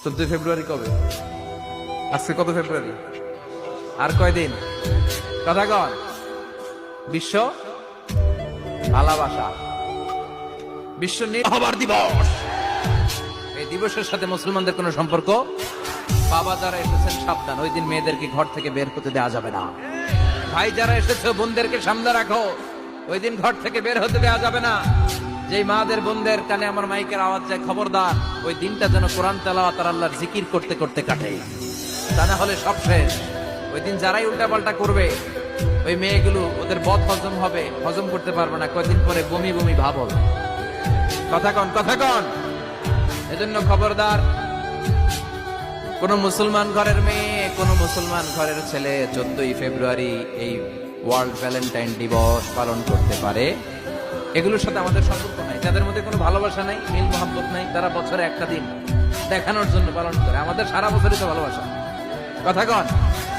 14 ফেব্রুয়ারি কবে? আজকে কত ফেব্রুয়ারি? আর কয়দিন? কথা কন। বিশ্ব ভালোবাসা, বিশ্ব নির্ভর দিবস। এই দিবসের সাথে মুসলমানদের কোনো সম্পর্ক? বাবা যারা এসেছেন সাবধান, ওই দিন মেয়েদেরকে ঘর থেকে বের হতে দেওয়া যাবে না। ভাই যারা এসেছে বোনদেরকে সামনে রাখো, ওই দিন ঘর থেকে বের হতে দেওয়া যাবে না। যেই মাদের বোনদের কানে আমার মাইকের আওয়াজ যায়, খবরদার, ওই দিনটা যেন কোরআন তেলাওয়াত আর আল্লাহর জিকির করতে করতে কাটে, তা না হলে সব শেষ। ওই দিন যারাই উল্টা পাল্টা করবে, ওই মেয়েগুলো ওদের বদ হজম হবে, হজম করতে পারবে না, কয়েকদিন পরে বমি বমি ভাব হবে। কথা কন, কথা কন। এজন্য খবরদার, কোন মুসলমান ঘরের মেয়ে, কোন মুসলমান ঘরের ছেলে 14 ফেব্রুয়ারি এই ওয়ার্ল্ড ভ্যালেন্টাইন দিবস পালন করতে পারে। এগুলোর সাথে আমাদের সম্পর্ক নাই, তাদের মধ্যে কোনো ভালোবাসা নাই, মিল মোহাম্মত নাই। তারা বছরে একটা দিন দেখানোর জন্য পালন করে, আমাদের সারা বছরই তো ভালোবাসা। কথা কন।